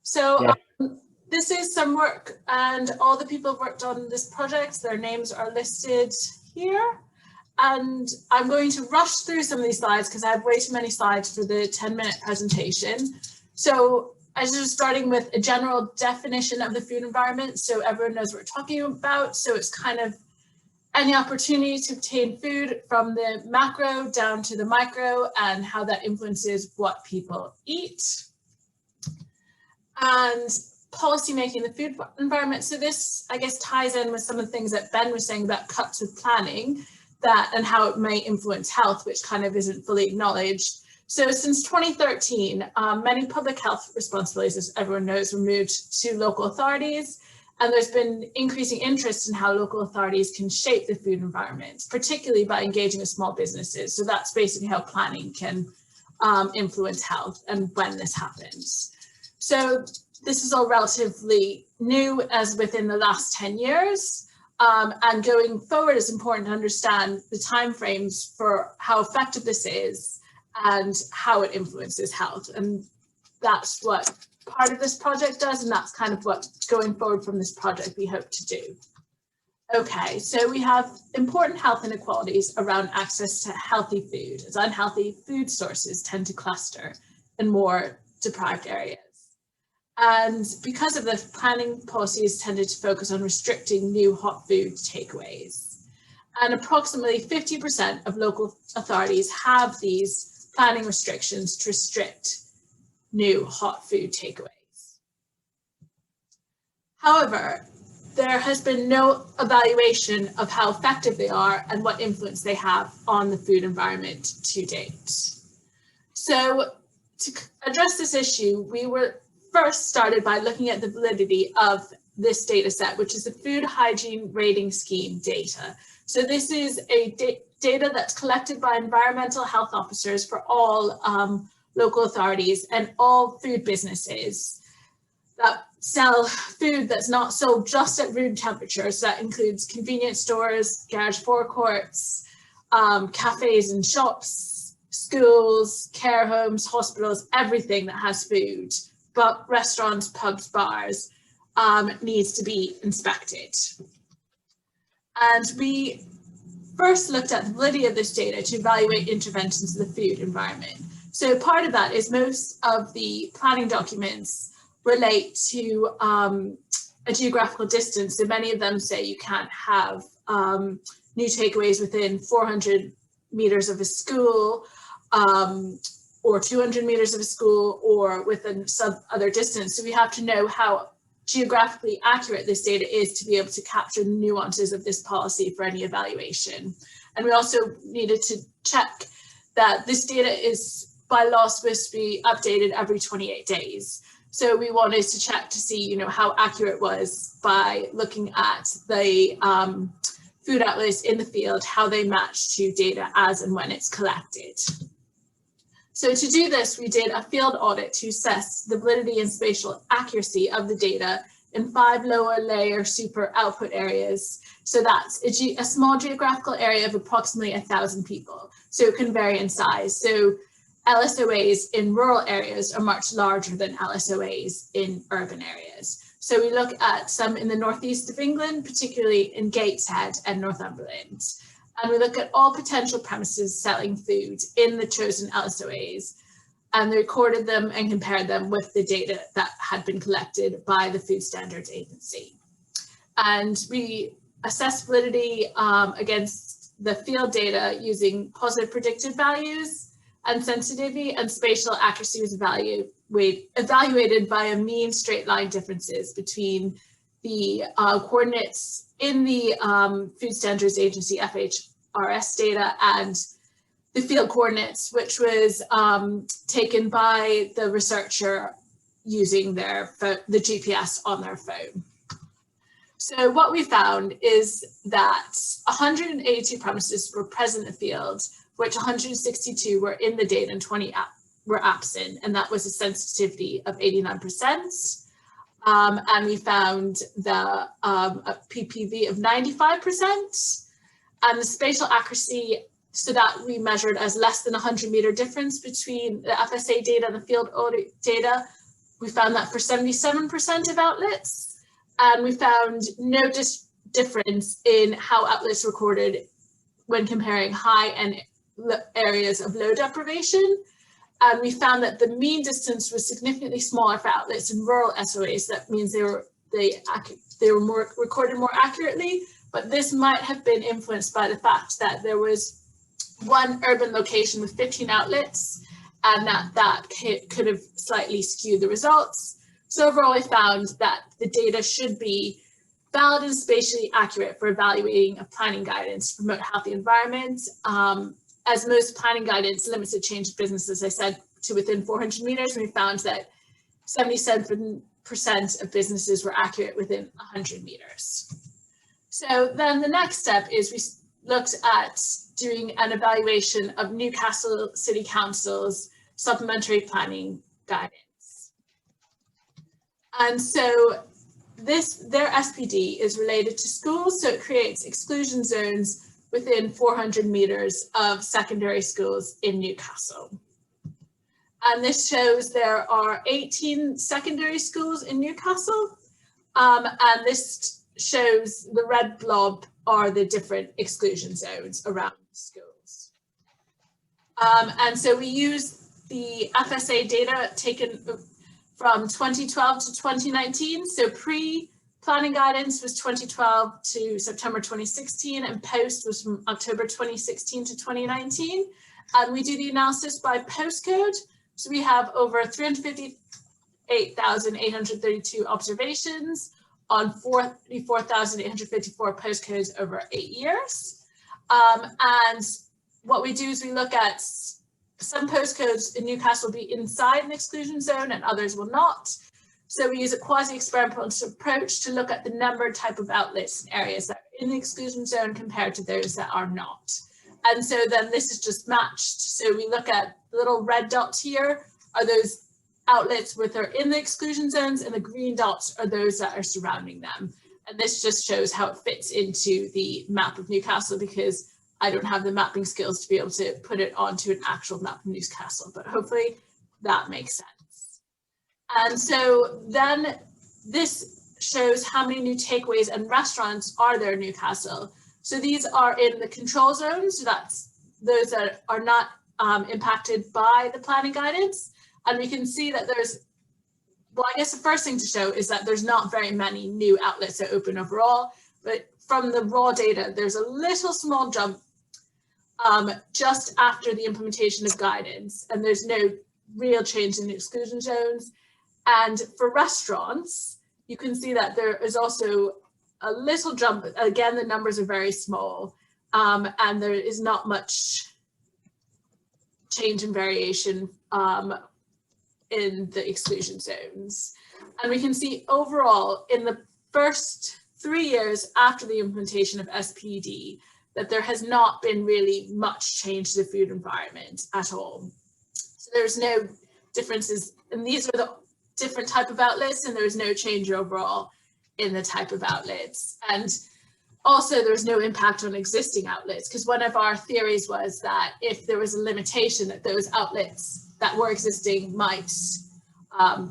So Yeah. this is some work, and all the people who've worked on this project, their names are listed here. And I'm going to rush through some of these slides because I have way too many slides for the 10-minute presentation. So I was just starting with a general definition of the food environment so everyone knows what we're talking about. So it's kind of any opportunity to obtain food from the macro down to the micro and how that influences what people eat. And policy making the food environment. So this, I guess, ties in with some of the things that Ben was saying about cuts with planning, that and how it may influence health, which kind of isn't fully acknowledged. So since 2013, many public health responsibilities, as everyone knows, were moved to local authorities. And there's been increasing interest in how local authorities can shape the food environment, particularly by engaging with small businesses. So that's basically how planning can influence health and when this happens. So this is all relatively new as within the last 10 years. And going forward, it's important to understand the timeframes for how effective this is and how it influences health. And that's what part of this project does, and that's kind of what going forward from this project we hope to do. Okay, so we have important health inequalities around access to healthy food, as unhealthy food sources tend to cluster in more deprived areas. And because of this, planning policies tended to focus on restricting new hot food takeaways. And approximately 50% of local authorities have these planning restrictions to restrict new hot food takeaways. However, there has been no evaluation of how effective they are and what influence they have on the food environment to date. So to address this issue, we were first started by looking at the validity of this data set, which is the Food Hygiene Rating Scheme data. So this is a data that's collected by environmental health officers for all local authorities and all food businesses that sell food that's not sold just at room temperature. So that includes convenience stores, garage forecourts, cafes and shops, schools, care homes, hospitals, everything that has food. But restaurants, pubs, bars needs to be inspected. And we first looked at the validity of this data to evaluate interventions in the food environment. So part of that is most of the planning documents relate to a geographical distance. So many of them say you can't have new takeaways within 400 meters of a school, or 200 meters of a school, or within some other distance. So we have to know how geographically accurate this data is to be able to capture the nuances of this policy for any evaluation. And we also needed to check that this data is by law supposed to be updated every 28 days. So we wanted to check to see, how accurate it was by looking at the food outlets in the field, how they match to data as and when it's collected. So to do this, we did a field audit to assess the validity and spatial accuracy of the data in 5 lower layer super output areas. So that's a small geographical area of approximately 1,000 people. So it can vary in size. So LSOAs in rural areas are much larger than LSOAs in urban areas. So we look at some in the northeast of England, particularly in Gateshead and Northumberland. And we look at all potential premises selling food in the chosen LSOAs, and they recorded them and compared them with the data that had been collected by the Food Standards Agency. And we assessed validity against the field data using positive predictive values, and sensitivity and spatial accuracy was evaluated by a mean straight line differences between the coordinates in the Food Standards Agency FHRS data and the field coordinates, which was taken by the researcher using the GPS on their phone. So what we found is that 182 premises were present in the field, which 162 were in the data and 20 were absent, and that was a sensitivity of 89%. And we found a PPV of 95%, and the spatial accuracy, so that we measured as less than 100 meter difference between the FSA data and the field audit data, we found that for 77% of outlets, and we found no difference in how outlets recorded when comparing high and areas of low deprivation. And we found that the mean distance was significantly smaller for outlets in rural SOAs. That means they were recorded more accurately, but this might have been influenced by the fact that there was one urban location with 15 outlets, and that could have slightly skewed the results. So overall, I found that the data should be valid and spatially accurate for evaluating a planning guidance to promote healthy environments. As most planning guidance limits the change of business, as I said, to within 400 meters, we found that 77% of businesses were accurate within 100 meters. So then the next step is we looked at doing an evaluation of Newcastle City Council's supplementary planning guidance. And so their SPD is related to schools, so it creates exclusion zones within 400 meters of secondary schools in Newcastle. And this shows there are 18 secondary schools in Newcastle, and this shows the red blob are the different exclusion zones around the schools. And so we use the FSA data taken from 2012 to 2019, so pre-planning guidance was 2012 to September 2016, and post was from October 2016 to 2019. And we do the analysis by postcode. So we have over 358,832 observations on 44,854 postcodes over 8 years. And what we do is we look at some postcodes in Newcastle will be inside an exclusion zone and others will not. So we use a quasi-experimental approach to look at the number and type of outlets and areas that are in the exclusion zone compared to those that are not. And so then this is just matched. So we look at the little red dots here are those outlets which are in the exclusion zones, and the green dots are those that are surrounding them. And this just shows how it fits into the map of Newcastle, because I don't have the mapping skills to be able to put it onto an actual map of Newcastle, but hopefully that makes sense. And so then this shows how many new takeaways and restaurants are there in Newcastle. So these are in the control zones, so that's those that are not impacted by the planning guidance. And we can see that there's, well, I guess the first thing to show is that there's not very many new outlets that open overall, but from the raw data, there's a little small jump just after the implementation of guidance, and there's no real change in the exclusion zones. And for restaurants, you can see that there is also a little jump. Again, the numbers are very small, and there is not much change in variation in the exclusion zones. And we can see overall in the first 3 years after the implementation of SPD that there has not been really much change to the food environment at all. So there's no differences, and these are the different type of outlets, and there's no change overall in the type of outlets. And also there's no impact on existing outlets, because one of our theories was that if there was a limitation, that those outlets that were existing might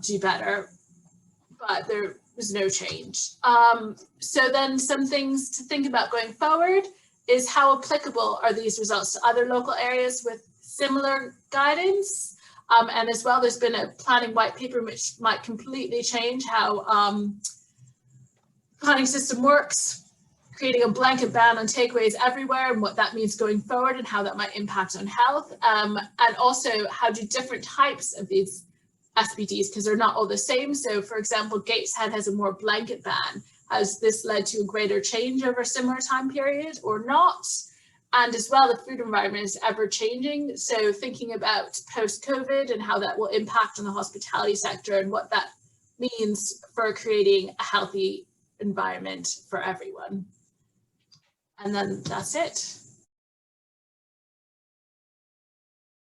do better, but there was no change. So then some things to think about going forward is how applicable are these results to other local areas with similar guidance? And as well, there's been a planning white paper which might completely change how planning system works, creating a blanket ban on takeaways everywhere and what that means going forward and how that might impact on health. And also how do different types of these SPDs, because they're not all the same. So for example, Gateshead has a more blanket ban. Has this led to a greater change over a similar time period or not? And as well, the food environment is ever changing. So thinking about post-COVID and how that will impact on the hospitality sector and what that means for creating a healthy environment for everyone. And then that's it.